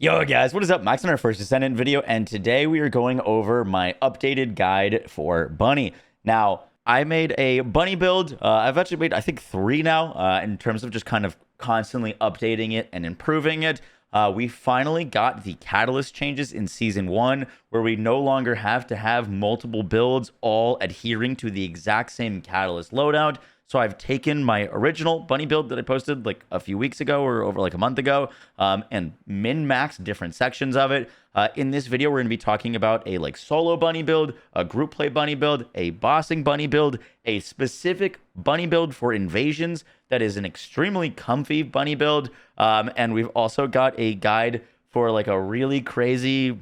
Yo guys, what is up? Max on our first Descendant video, and today we are going over my updated guide for Bunny. Now, I made a Bunny build. I've actually made, I think, 3 now in terms of just kind of constantly updating it and improving it. We finally got the catalyst changes in Season 1, where we no longer have to have multiple builds all adhering to the exact same catalyst loadout. So I've taken my original Bunny build that I posted like a few weeks ago or over like a month ago and min-maxed different sections of it. In this video, we're going to be talking about a like solo Bunny build, a group play Bunny build, a bossing Bunny build, a specific Bunny build for invasions that is an extremely comfy Bunny build. And we've also got a guide for like a really crazy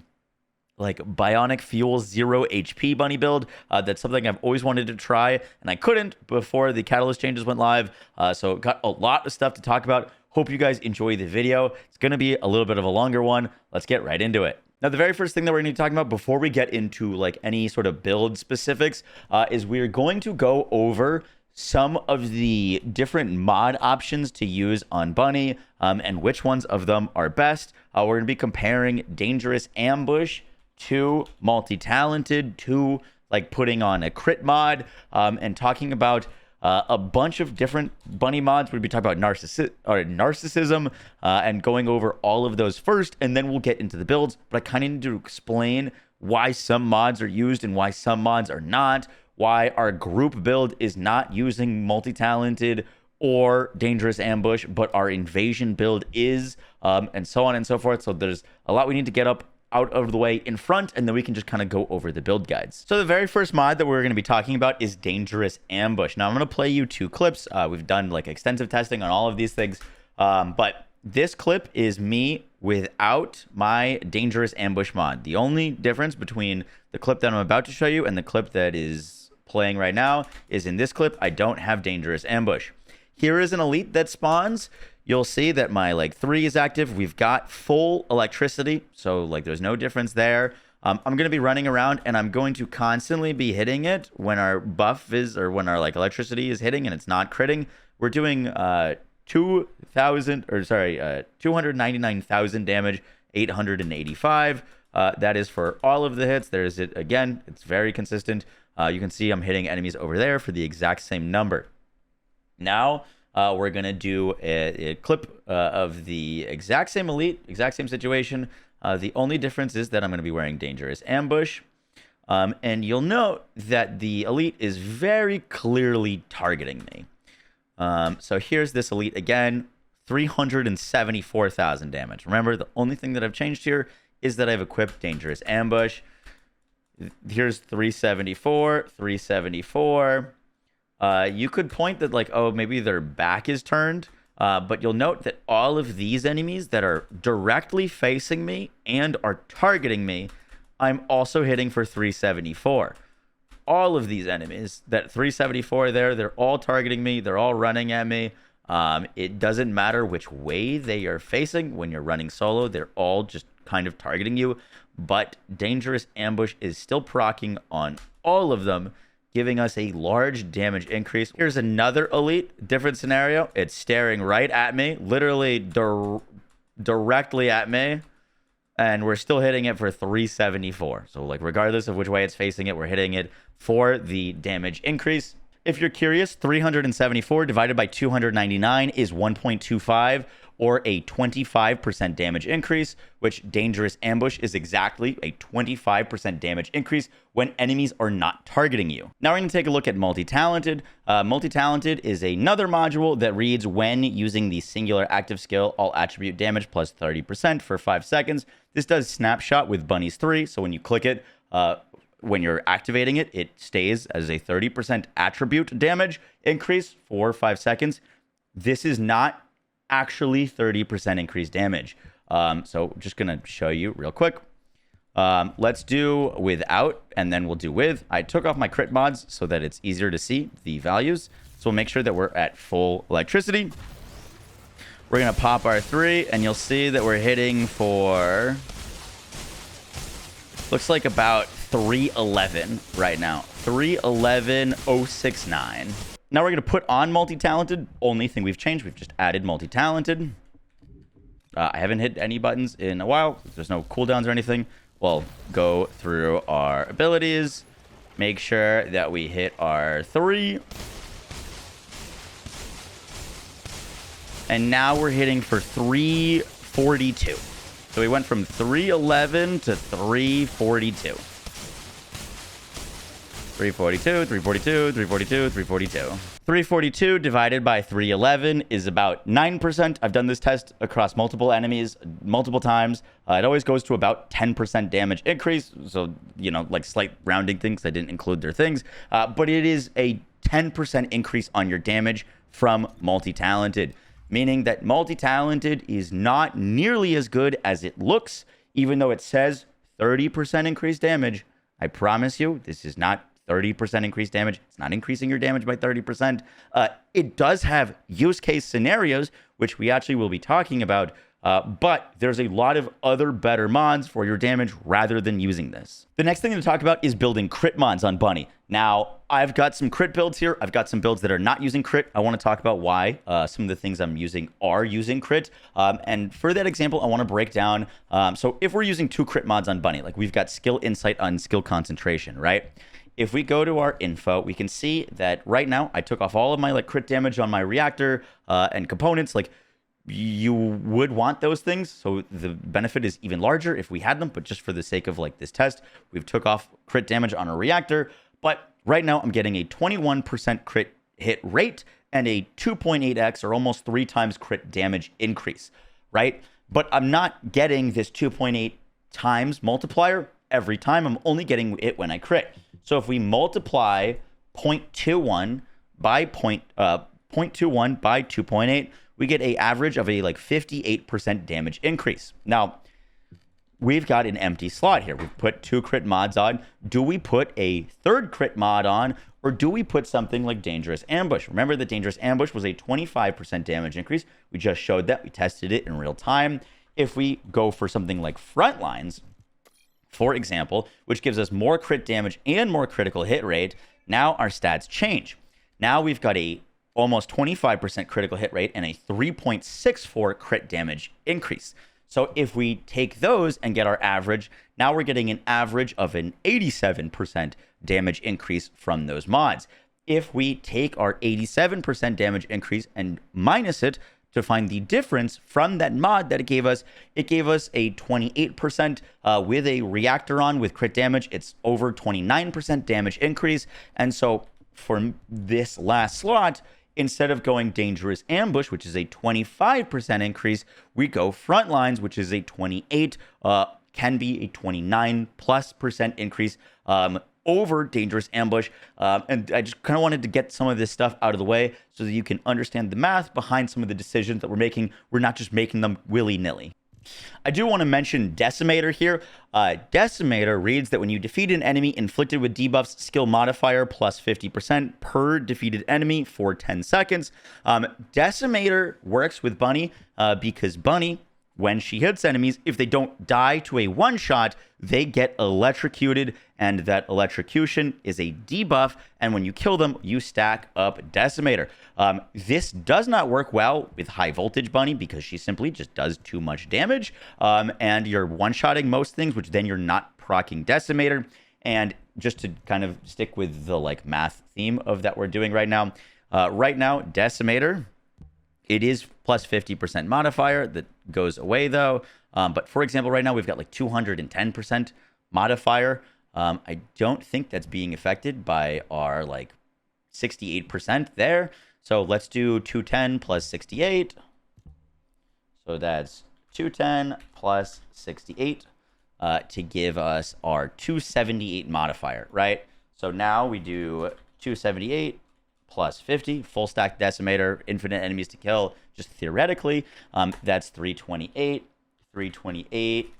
like Bionic Fuel 0 HP Bunny build. That's something I've always wanted to try, and I couldn't before the catalyst changes went live. So got a lot of stuff to talk about. Hope you guys enjoy the video. It's going to be a little bit of a longer one. Let's get right into it. Now, the very first thing that we're going to be talking about before we get into like any sort of build specifics is we're going to go over some of the different mod options to use on Bunny and which ones of them are best. We're going to be comparing Dangerous Ambush to Multitalented, to like putting on a crit mod, and talking about a bunch of different Bunny mods. We'll be talking about Narcissism and going over all of those first, and then we'll get into the builds. But I kind of need to explain why some mods are used and why some mods are not, why our group build is not using Multitalented or Dangerous Ambush, but our invasion build is, and so on and so forth. So there's a lot we need to get out of the way in front, and then we can just kind of go over the build guides. So the very first mod that we're going to be talking about is Dangerous Ambush. Now I'm going to play you 2 clips. We've done like extensive testing on all of these things, but this clip is me without my Dangerous Ambush mod. The only difference between the clip that I'm about to show you and the clip that is playing right now is in this clip I don't have Dangerous Ambush. Here is an elite that spawns. You'll see that my like 3 is active. We've got full electricity, so like there's no difference there. I'm going to be running around, and I'm going to constantly be hitting it when our buff is, or when our like electricity is hitting and it's not critting. We're doing 299,000 damage, 885. That is for all of the hits. There's it again. It's very consistent. You can see I'm hitting enemies over there for the exact same number. Now, we're going to do a clip of the exact same elite, exact same situation. The only difference is that I'm going to be wearing Dangerous Ambush. And you'll note that the elite is very clearly targeting me. So here's this elite again, 374,000 damage. Remember, the only thing that I've changed here is that I've equipped Dangerous Ambush. Here's 374, 374. You could point that like, oh, maybe their back is turned, but you'll note that all of these enemies that are directly facing me and are targeting me, I'm also hitting for 374. All of these enemies, that 374 there, they're all targeting me. They're all running at me. It doesn't matter which way they are facing when you're running solo. They're all just kind of targeting you, but Dangerous Ambush is still proccing on all of them, giving us a large damage increase. Here's another elite, different scenario. It's staring right at me, literally directly at me, and we're still hitting it for 374. So like regardless of which way it's facing it, we're hitting it for the damage increase. If you're curious, 374 divided by 299 is 1.25, or a 25% damage increase, which Dangerous Ambush is exactly a 25% damage increase when enemies are not targeting you. Now we're going to take a look at Multitalented. Multitalented is another module that reads when using the singular active skill, all attribute damage plus 30% for 5 seconds. This does snapshot with Bunnies 3, so when you click it, when you're activating it, it stays as a 30% attribute damage increase for 5 seconds. This is not actually 30% increased damage. So just gonna show you real quick. Let's do without, and then we'll do with. I took off my crit mods so that it's easier to see the values. So we'll make sure that we're at full electricity. We're gonna pop our 3, and you'll see that we're hitting for, looks like about 311 right now. 311,069. Now we're going to put on Multitalented. Only thing we've changed, we've just added Multitalented. I haven't hit any buttons in a while. There's no cooldowns or anything. We'll go through our abilities, make sure that we hit our 3. And now we're hitting for 342. So we went from 311 to 342. 342, 342, 342, 342. 342 divided by 311 is about 9%. I've done this test across multiple enemies multiple times. It always goes to about 10% damage increase. So, you know, like slight rounding things. I didn't include their things. But it is a 10% increase on your damage from Multitalented. Meaning that Multitalented is not nearly as good as it looks, even though it says 30% increased damage. I promise you, this is not 30% increased damage. It's not increasing your damage by 30%. It does have use case scenarios, which we actually will be talking about, but there's a lot of other better mods for your damage rather than using this. The next thing to talk about is building crit mods on Bunny. Now, I've got some crit builds here. I've got some builds that are not using crit. I want to talk about why some of the things I'm using are using crit. And for that example, I want to break down. So if we're using 2 crit mods on Bunny, like we've got skill insight on skill concentration, right? If we go to our info, we can see that right now I took off all of my like crit damage on my reactor and components. Like you would want those things, so the benefit is even larger if we had them. But just for the sake of like this test, we've took off crit damage on a reactor. But right now I'm getting a 21% crit hit rate and a 2.8x or almost 3 times crit damage increase, right? But I'm not getting this 2.8 times multiplier every time. I'm only getting it when I crit. So if we multiply 0.21 by 0.21 by 2.8, we get an average of a like 58% damage increase. Now, we've got an empty slot here. We've put 2 crit mods on. Do we put a 3rd crit mod on, or do we put something like Dangerous Ambush? Remember that Dangerous Ambush was a 25% damage increase. We just showed that. We tested it in real time. If we go for something like Frontlines, for example, which gives us more crit damage and more critical hit rate, now our stats change. Now we've got a almost 25% critical hit rate and a 3.64 crit damage increase. So if we take those and get our average, now we're getting an average of an 87% damage increase from those mods. If we take our 87% damage increase and minus it to find the difference from that mod that it gave us a 28% with a reactor on with crit damage. It's over 29% damage increase. And so for this last slot, instead of going Dangerous Ambush, which is a 25% increase, we go Frontlines, which is a 28, can be a 29+% increase over Dangerous Ambush. And I just kind of wanted to get some of this stuff out of the way so that you can understand the math behind some of the decisions that we're making. We're not just making them willy-nilly. I do want to mention Decimator here. Decimator reads that when you defeat an enemy inflicted with debuffs, skill modifier plus 50% per defeated enemy for 10 seconds. Decimator works with Bunny because Bunny, when she hits enemies, if they don't die to a one-shot, they get electrocuted, and that electrocution is a debuff, and when you kill them, you stack up Decimator. This does not work well with High Voltage Bunny because she simply just does too much damage, and you're one-shotting most things, which then you're not proccing Decimator. And just to kind of stick with the like math theme of that we're doing right now, Decimator, it is plus 50% modifier that goes away though. But for example, right now we've got like 210% modifier. I don't think that's being affected by our like 68% there. So let's do 210 plus 68. So that's 210 plus 68 to give us our 278 modifier, right? So now we do 278 plus 50, full stack Decimator, infinite enemies to kill, just theoretically. That's 328. 328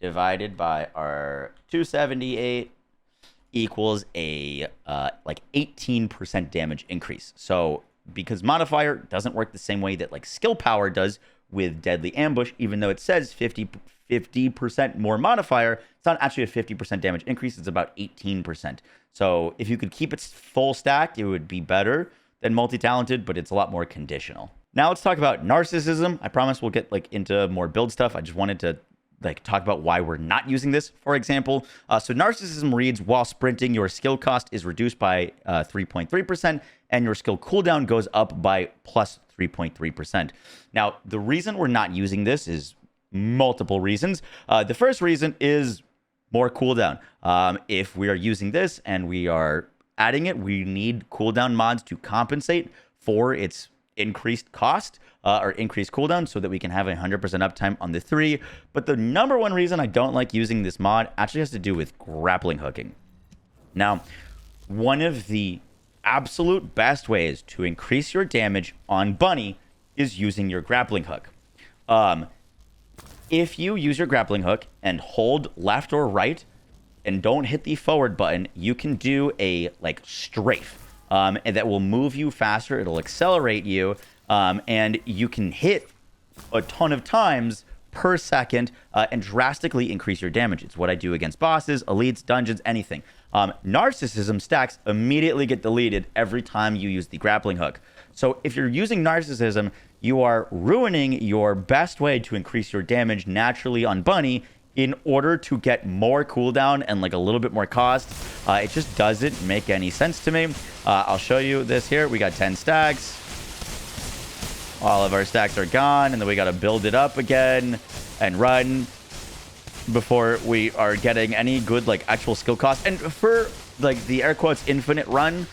divided by our 278 equals a like 18% damage increase. So because modifier doesn't work the same way that like skill power does with Deadly Ambush, even though it says 50% more modifier, it's not actually a 50% damage increase, it's about 18%. So if you could keep it full stacked, it would be better than Multitalented, but it's a lot more conditional. Now let's talk about Narcissism. I promise we'll get like into more build stuff. I just wanted to like talk about why we're not using this, for example. So Narcissism reads, while sprinting, your skill cost is reduced by 3.3%, and your skill cooldown goes up by plus 3.3%. Now, the reason we're not using this is multiple reasons. The first reason is more cooldown. If we are using this and we are adding it, we need cooldown mods to compensate for its increased cost or increased cooldown so that we can have 100% uptime on the 3. But the number one reason I don't like using this mod actually has to do with grappling hooking. Now, one of the absolute best ways to increase your damage on Bunny is using your grappling hook. If you use your grappling hook and hold left or right and don't hit the forward button, you can do a like strafe. And that will move you faster. It'll accelerate you, and you can hit a ton of times per second and drastically increase your damage. It's what I do against bosses, elites, dungeons, anything. Narcissism stacks immediately get deleted every time you use the grappling hook. So if you're using Narcissism, you are ruining your best way to increase your damage naturally on Bunny in order to get more cooldown and like a little bit more cost. It just doesn't make any sense to me. I'll show you this here. We got 10 stacks. All of our stacks are gone, and then we got to build it up again and run before we are getting any good like actual skill cost. And for like the air quotes infinite run,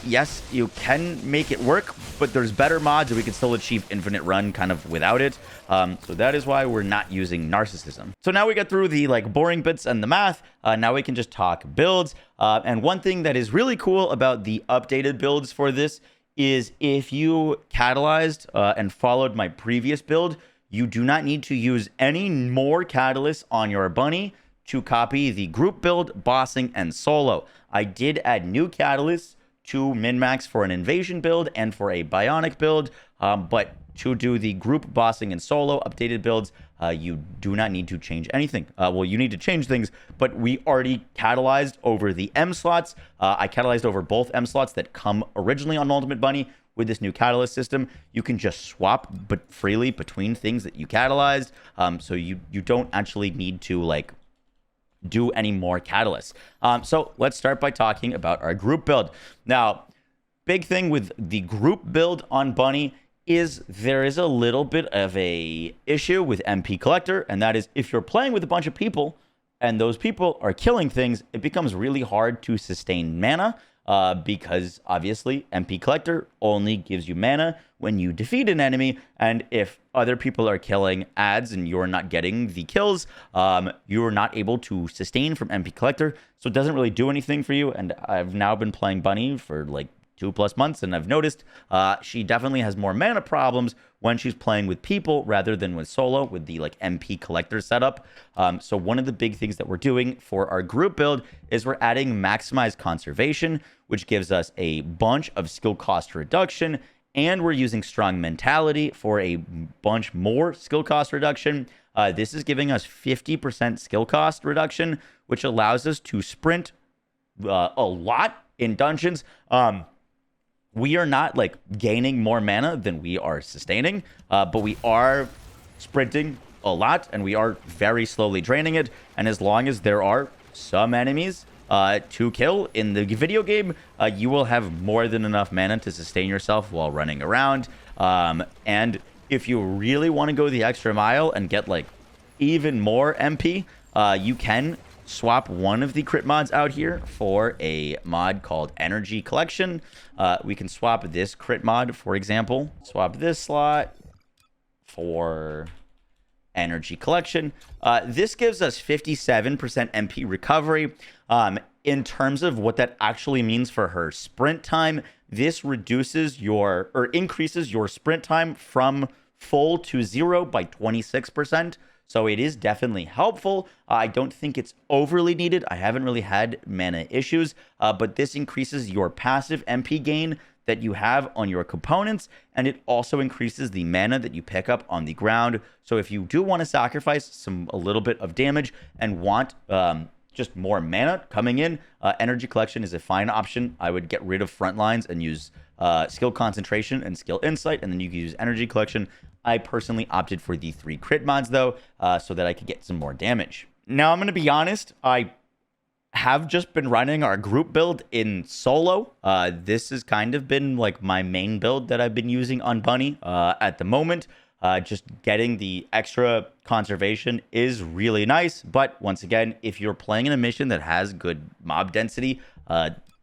yes, you can make it work, but there's better mods that we can still achieve infinite run kind of without it. So that is why we're not using Narcissism. So now we get through the like boring bits and the math. Now we can just talk builds. And one thing that is really cool about the updated builds for this is if you catalyzed and followed my previous build, you do not need to use any more catalysts on your Bunny to copy the group build, bossing, and solo. I did add new catalysts to min-max for an invasion build and for a bionic build, but to do the group, bossing, and solo updated builds, you do not need to change anything. Well, you need to change things, but we already catalyzed over the M slots. I catalyzed over both M slots that come originally on Ultimate Bunny. With this new catalyst system, you can just swap but freely between things that you catalyzed, so you don't actually need to like do any more catalysts. So let's start by talking about our group build. Now, big thing with the group build on Bunny is there is a little bit of a issue with MP Collector, and that is if you're playing with a bunch of people and those people are killing things, it becomes really hard to sustain mana because obviously MP Collector only gives you mana when you defeat an enemy, and if other people are killing adds and you're not getting the kills, you're not able to sustain from MP Collector, so it doesn't really do anything for you. And I've now been playing Bunny for like 2+ months, and I've noticed she definitely has more mana problems when she's playing with people rather than with solo with the like MP Collector setup. So one of the big things that we're doing for our group build is we're adding maximized conservation, which gives us a bunch of skill cost reduction, and we're using strong mentality for a bunch more skill cost reduction. This is giving us 50% skill cost reduction, which allows us to sprint a lot in dungeons. We are not like gaining more mana than we are sustaining, but we are sprinting a lot and we are very slowly draining it. And as long as there are some enemies to kill in the video game, you will have more than enough mana to sustain yourself while running around. And if you really want to go the extra mile and get like even more MP, you can swap one of the crit mods out here for a mod called Energy Collection. We can swap this crit mod, for example. Swap this slot for Energy Collection. This gives us 57% MP recovery. In terms of what that actually means for her sprint time, this reduces your or increases your sprint time from full to 0 by 26%. So it is definitely helpful. I don't think it's overly needed. I haven't really had mana issues, but this increases your passive MP gain that you have on your components, and it also increases the mana that you pick up on the ground. So if you do want to sacrifice a little bit of damage and want just more mana coming in, Energy Collection is a fine option. I would get rid of front lines and use skill concentration and skill insight, and then you can use energy collection. I personally opted for the 3 crit mods though, so that I could get some more damage. Now I'm going to be honest, I have just been running our group build in solo. This has kind of been like my main build that I've been using on Bunny at the moment. Just getting the extra conservation is really nice. But once again, if you're playing in a mission that has good mob density,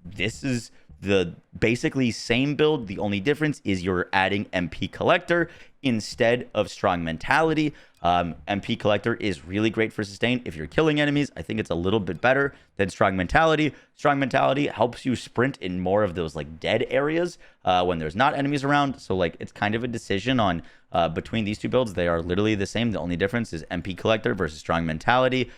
this is the basically same build. The only difference is you're adding MP Collector instead of Strong Mentality. MP Collector is really great for sustain if you're killing enemies. I think it's a little bit better than Strong Mentality. Strong Mentality helps you sprint in more of those like dead areas when there's not enemies around. So like it's kind of a decision on between these two builds. They are literally the same. The only difference is MP Collector versus Strong Mentality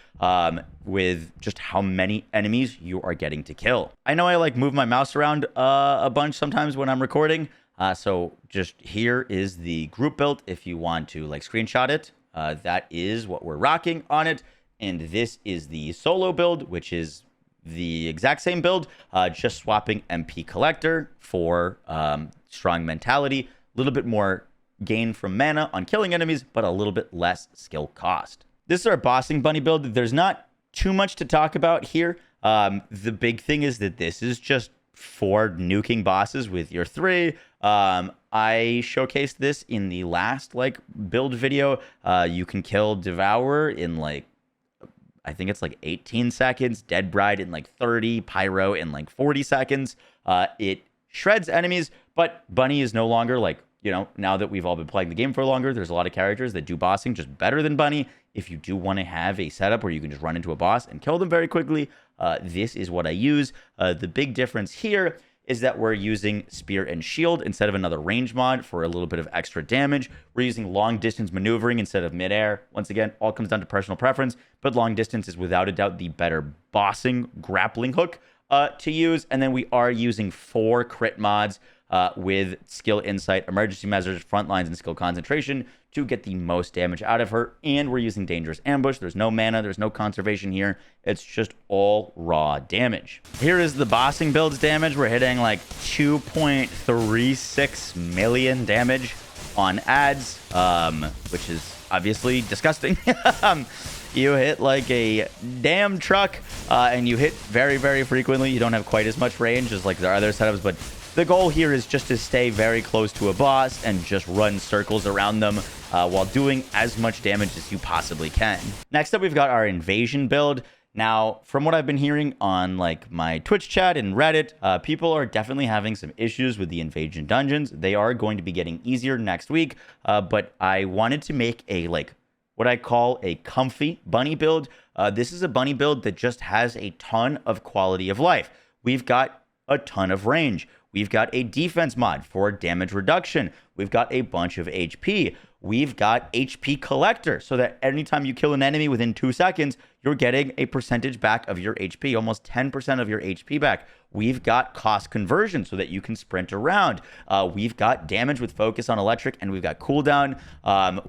with just how many enemies you are getting to kill. I know I like move my mouse around a bunch sometimes when I'm recording. So just here is the group build if you want to like screenshot it. That is what we're rocking on it. And this is the solo build, which is the exact same build, just swapping MP Collector for Strong Mentality. A little bit more gain from mana on killing enemies, but a little bit less skill cost. This is our bossing bunny build. There's not too much to talk about here. The big thing is that this is just for nuking bosses with your 3. I showcased this in the last like build video. You can kill Devourer in like, I think it's like 18 seconds, Dead Bride in like 30, Pyro in like 40 seconds. It shreds enemies, but Bunny is no longer like, you know, now that we've all been playing the game for longer, there's a lot of characters that do bossing just better than Bunny. If you do want to have a setup where you can just run into a boss and kill them very quickly, this is what I use. The big difference here is that we're using Spear and Shield instead of another range mod for a little bit of extra damage. We're using long distance maneuvering instead of midair. Once again, all comes down to personal preference, but long distance is without a doubt the better bossing grappling hook to use. And then we are using 4 crit mods with skill insight, emergency measures, front lines, and skill concentration to get the most damage out of her. And we're using dangerous ambush. There's no mana, there's no conservation here. It's just all raw damage. Here is the bossing build's damage. We're hitting like 2.36 million damage on adds, which is obviously disgusting. You hit like a damn truck, and you hit very, very frequently. You don't have quite as much range as like their other setups, but the goal here is just to stay very close to a boss and just run circles around them while doing as much damage as you possibly can. Next up, we've got our invasion build. Now, from what I've been hearing on like my Twitch chat and Reddit, people are definitely having some issues with the invasion dungeons. They are going to be getting easier next week, but I wanted to make a like what I call a comfy bunny build. This is a bunny build that just has a ton of quality of life. We've got a ton of range. We've got a defense mod for damage reduction. We've got a bunch of HP. We've got HP Collector, so that anytime you kill an enemy within 2 seconds, you're getting a percentage back of your HP, almost 10% of your HP back. We've got cost conversion so that you can sprint around. We've got damage with focus on electric, and we've got cooldown.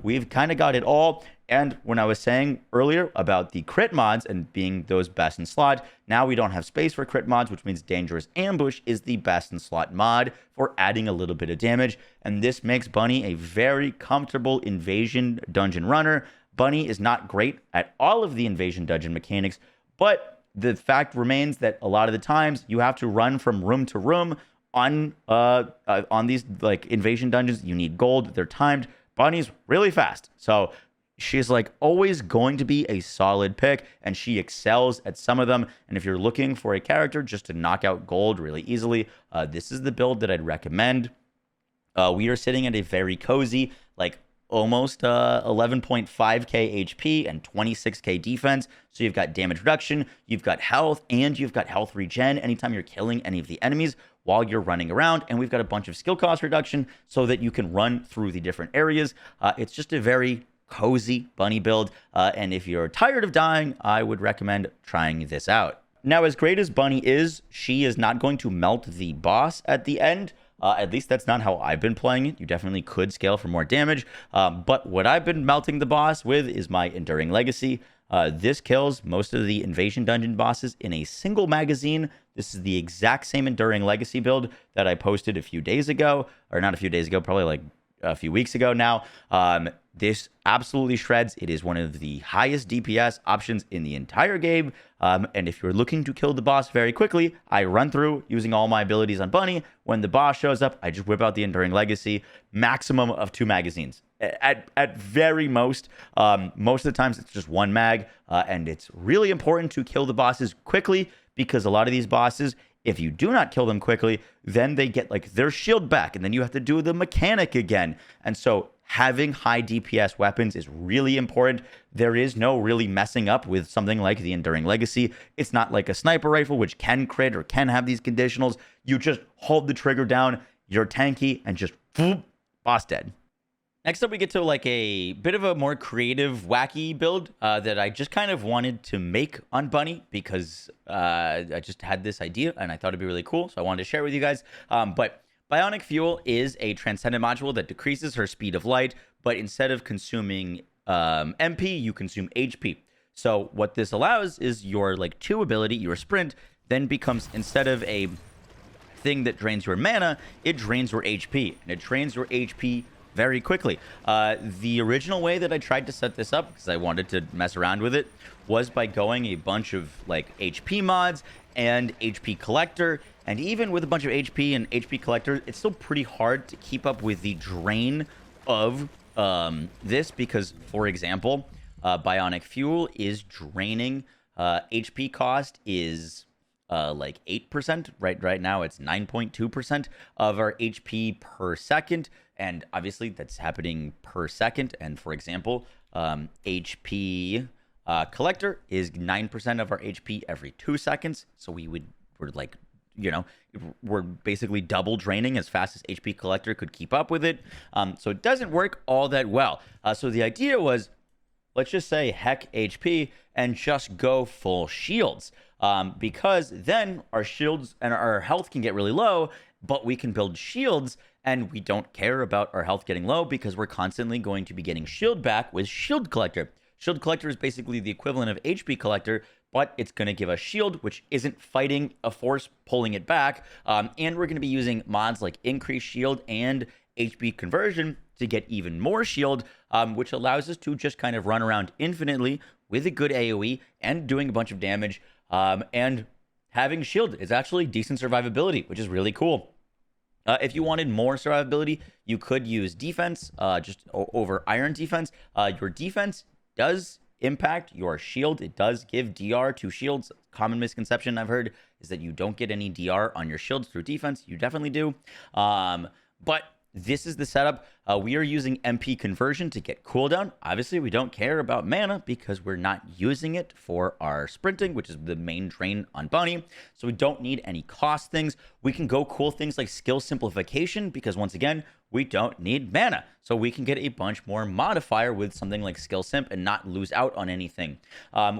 We've kind of got it all. And when I was saying earlier about the crit mods and being those best in slot, now we don't have space for crit mods, which means Dangerous Ambush is the best in slot mod for adding a little bit of damage. And this makes Bunny a very comfortable invasion dungeon runner. Bunny is not great at all of the invasion dungeon mechanics, but the fact remains that a lot of the times you have to run from room to room on these like invasion dungeons. You need gold. They're timed. Bunny's really fast. So she's like always going to be a solid pick, and she excels at some of them. And if you're looking for a character just to knock out gold really easily, this is the build that I'd recommend. We are sitting at a very cozy, like almost 11.5k HP and 26k defense. So you've got damage reduction, you've got health, and you've got health regen anytime you're killing any of the enemies while you're running around. And we've got a bunch of skill cost reduction so that you can run through the different areas. It's just a very cozy bunny build, and if you're tired of dying, I would recommend trying this out. Now, as great as Bunny is, she is not going to melt the boss at the end. At least that's not how I've been playing it. You definitely could scale for more damage. But what I've been melting the boss with is my Enduring Legacy. This kills most of the Invasion Dungeon bosses in a single magazine. This is the exact same Enduring Legacy build that I posted a few days ago, or not a few days ago, probably like a few weeks ago now. This absolutely shreds. It is one of the highest DPS options in the entire game. And if you're looking to kill the boss very quickly, I run through using all my abilities on Bunny. When the boss shows up, I just whip out the Enduring Legacy, maximum of 2 magazines. At very most of the times it's just 1 mag, and it's really important to kill the bosses quickly, because a lot of these bosses, if you do not kill them quickly, then they get like their shield back, and then you have to do the mechanic again. And so having high DPS weapons is really important. There is no really messing up with something like the Enduring Legacy. It's not like a sniper rifle, which can crit or can have these conditionals. You just hold the trigger down, you're tanky, and just boss dead. Next up, we get to like a bit of a more creative, wacky build that I just kind of wanted to make on Bunny, because I just had this idea and I thought it'd be really cool. So I wanted to share with you guys. But Bionic Fuel is a Transcendent module that decreases her speed of light, but instead of consuming MP, you consume HP. So what this allows is your like 2 ability, your sprint, then becomes, instead of a thing that drains your mana, it drains your HP, and it drains your HP very quickly. The original way that I tried to set this up, because I wanted to mess around with it, was by going a bunch of like HP mods and HP collector. And even with a bunch of HP and HP collector, it's still pretty hard to keep up with the drain of this, because, for example, Bionic Fuel is draining. HP cost is like 8%. Right now, it's 9.2% of our HP per second. And obviously, that's happening per second. And for example, HP collector is 9% of our HP every 2 seconds. So we're like, you know, we're basically double draining as fast as HP collector could keep up with it. So it doesn't work all that well. So the idea was, let's just say heck HP and just go full shields, because then our shields and our health can get really low, but we can build shields and we don't care about our health getting low, because we're constantly going to be getting shield back with shield collector. Shield collector is basically the equivalent of HP collector, but it's going to give us shield, which isn't fighting a force pulling it back. And we're going to be using mods like increased shield and HP conversion to get even more shield, which allows us to just kind of run around infinitely with a good AoE and doing a bunch of damage. And having shield is actually decent survivability, which is really cool. If you wanted more survivability, you could use defense, just over iron defense. Your defense does impact your shield. It does give DR to shields. Common misconception I've heard is that you don't get any DR on your shields through defense. You definitely do. But this is the setup. We are using MP conversion to get cooldown. Obviously, we don't care about mana because we're not using it for our sprinting, which is the main drain on Bunny. So we don't need any cost things. We can go cool things like skill simplification, because once again, we don't need mana. So we can get a bunch more modifier with something like skill simp and not lose out on anything.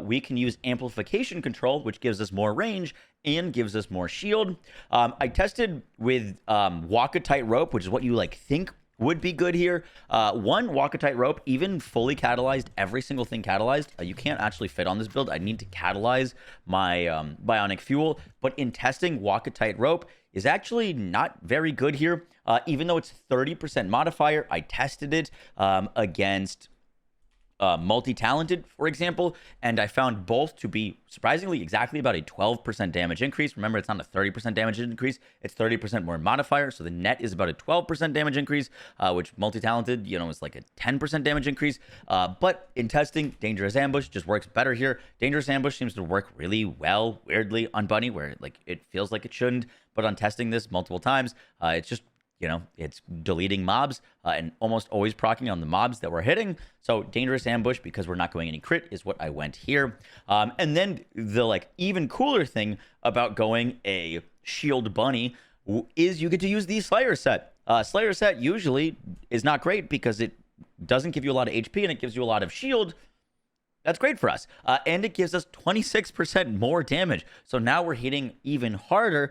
We can use amplification control, which gives us more range and gives us more shield. I tested with Walk-a-Tight Rope, which is what you like think would be good here. One, Walk-a-Tight Rope, even fully catalyzed, every single thing catalyzed, you can't actually fit on this build. I need to catalyze my Bionic Fuel. But in testing, Walk-a-Tight Rope is actually not very good here. Even though it's 30% modifier, I tested it against Multitalented, for example, and I found both to be surprisingly exactly about a 12% damage increase. Remember, it's not a 30% damage increase, it's 30% more modifier, so the net is about a 12% damage increase, which Multitalented, you know, is like a 10% damage increase. But in testing, Dangerous Ambush just works better here. Dangerous Ambush seems to work really well, weirdly, on Bunny, where like it feels like it shouldn't, but on testing this multiple times, it's just, you know, it's deleting mobs and almost always proccing on the mobs that we're hitting. So Dangerous Ambush, because we're not going any crit, is what I went here. And then the like even cooler thing about going a shield Bunny is you get to use the Slayer set. Slayer set usually is not great because it doesn't give you a lot of HP and it gives you a lot of shield. That's great for us. And it gives us 26% more damage. So now we're hitting even harder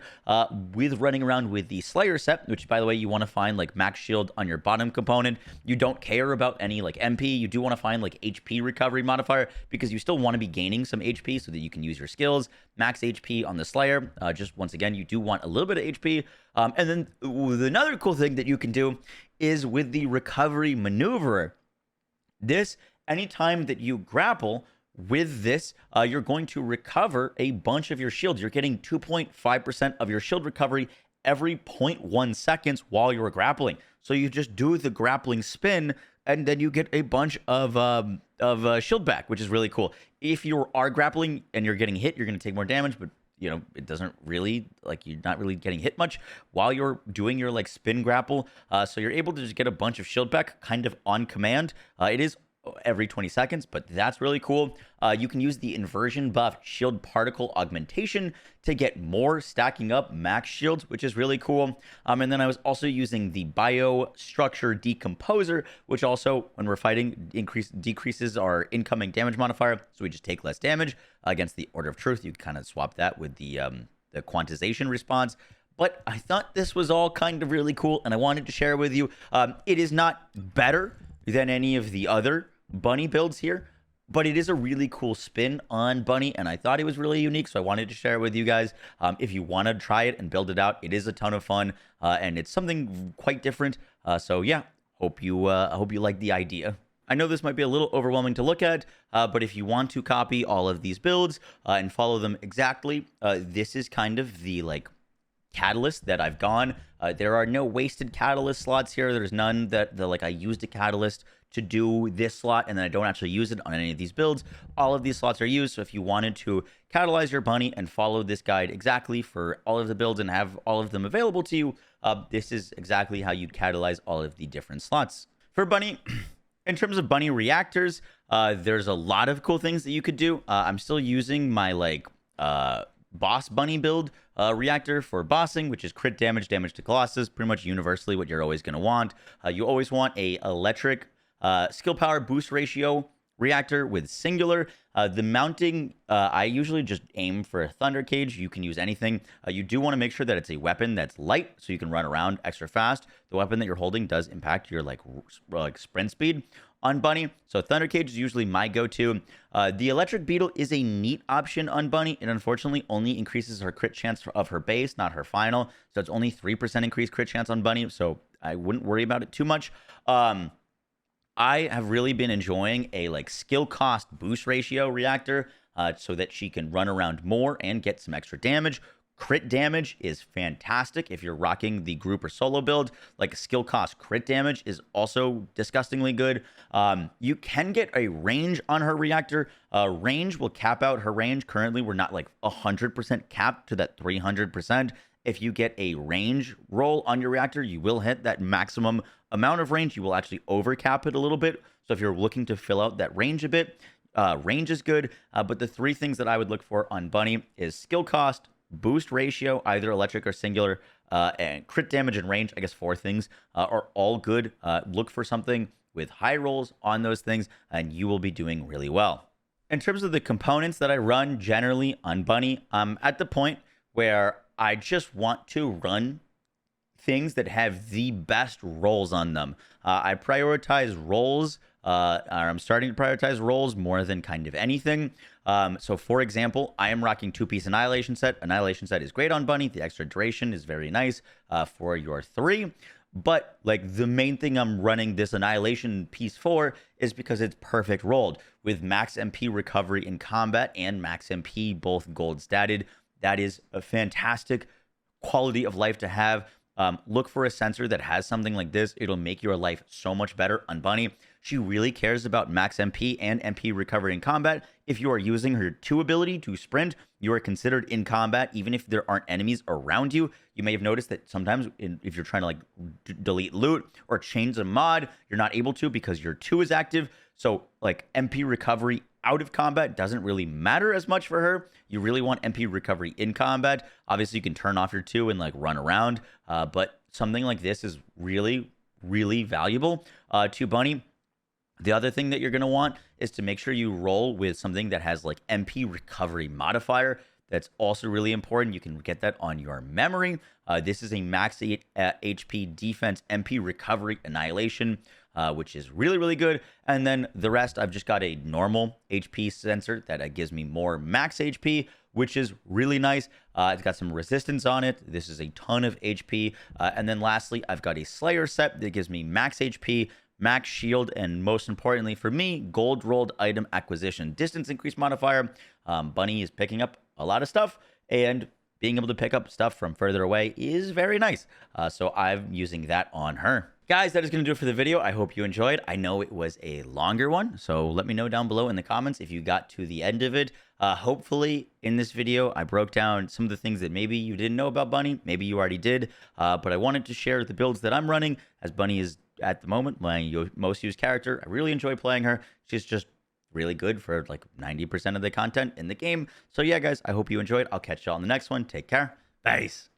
with running around with the Slayer set, which, by the way, you want to find like max shield on your bottom component. You don't care about any like MP. You do want to find like HP recovery modifier because you still want to be gaining some HP so that you can use your skills. Max HP on the Slayer. Just once again, you do want a little bit of HP. And then another cool thing that you can do is with the recovery maneuver. This, anytime that you grapple with this, you're going to recover a bunch of your shields. You're getting 2.5% of your shield recovery every 0.1 seconds while you're grappling. So you just do the grappling spin, and then you get a bunch of shield back, which is really cool. If you are grappling and you're getting hit, you're going to take more damage, but you know, it doesn't really, like, you're not really getting hit much while you're doing your like spin grapple. So you're able to just get a bunch of shield back kind of on command. It is every 20 seconds, but that's really cool. You can use the inversion buff shield particle augmentation to get more stacking up max shields, which is really cool. And then I was also using the bio structure decomposer, which also, when we're fighting, decreases our incoming damage modifier, so we just take less damage. Against the Order of Truth, you kind of swap that with the quantization response. But I thought this was all kind of really cool, and I wanted to share with you. It is not better than any of the other Bunny builds here, but it is a really cool spin on Bunny, and I thought it was really unique, so I wanted to share it with you guys. If you want to try it and build it out, it is a ton of fun, and it's something quite different. So yeah, hope you like the idea. I know this might be a little overwhelming to look at, but if you want to copy all of these builds and follow them exactly, this is kind of the like catalyst that I've gone. There are no wasted catalyst slots here. There's none that like I used a catalyst to do this slot and then I don't actually use it on any of these builds. All of these slots are used. So if you wanted to catalyze your Bunny and follow this guide exactly for all of the builds and have all of them available to you, this is exactly how you'd catalyze all of the different slots. For Bunny, in terms of Bunny reactors, there's a lot of cool things that you could do. I'm still using my like boss Bunny build reactor for bossing, which is crit damage, damage to Colossus, pretty much universally what you're always going to want. You always want a electric skill power boost ratio reactor with singular. The mounting, I usually just aim for a thunder cage. You can use anything. You do want to make sure that it's a weapon that's light so you can run around extra fast. The weapon that you're holding does impact your like sprint speed on Bunny. So thunder cage is usually my go-to. The electric beetle is a neat option on Bunny. It unfortunately only increases her crit chance of her base, not her final. So it's only 3% increased crit chance on Bunny. So I wouldn't worry about it too much. I have really been enjoying a like skill cost boost ratio reactor so that she can run around more and get some extra damage. Crit damage is fantastic if you're rocking the group or solo build. Like skill cost crit damage is also disgustingly good. You can get a range on her reactor. Range will cap out her range. Currently, we're not like 100% capped to that 300%. If you get a range roll on your reactor, you will hit that maximum amount of range. You will actually overcap it a little bit. So if you're looking to fill out that range a bit, range is good. But the three things that I would look for on Bunny is skill cost, boost ratio, either electric or singular, and crit damage and range. I guess four things are all good. Look for something with high rolls on those things, and you will be doing really well. In terms of the components that I run generally on Bunny, I'm at the point where I just want to run things that have the best rolls on them. I prioritize rolls, or I'm starting to prioritize rolls more than kind of anything. So for example, I am rocking two-piece Annihilation set. Annihilation set is great on Bunny. The extra duration is very nice for your 3. But like the main thing I'm running this Annihilation piece for is because it's perfect rolled with max MP recovery in combat and max MP both gold statted. That is a fantastic quality of life to have. Look for a sensor that has something like this. It'll make your life so much better on Bunny. She really cares about max MP and MP recovery in combat. If you are using her 2 ability to sprint, you are considered in combat even if there aren't enemies around you. You may have noticed that sometimes if you're trying to like delete loot or change a mod, you're not able to because your 2 is active. So like MP recovery out of combat doesn't really matter as much for her. You really want MP recovery in combat. Obviously, you can turn off your 2 and like run around, but something like this is really, really valuable to Bunny. The other thing that you're going to want is to make sure you roll with something that has like MP recovery modifier. That's also really important. You can get that on your memory. This is a max 8 HP defense MP recovery annihilation, which is really, really good. And then the rest, I've just got a normal HP sensor that gives me more max HP, which is really nice. It's got some resistance on it. This is a ton of HP. And then lastly, I've got a Slayer set that gives me max HP, max shield, and most importantly for me, gold rolled item acquisition. Distance increase modifier. Bunny is picking up a lot of stuff, and being able to pick up stuff from further away is very nice. So I'm using that on her. Guys, that is going to do it for the video. I hope you enjoyed. I know it was a longer one, so let me know down below in the comments if you got to the end of it. Hopefully, in this video, I broke down some of the things that maybe you didn't know about Bunny. Maybe you already did, but I wanted to share the builds that I'm running, as Bunny is, at the moment, my most used character. I really enjoy playing her. She's just really good for like 90% of the content in the game. So yeah, guys, I hope you enjoyed. I'll catch y'all on the next one. Take care. Peace.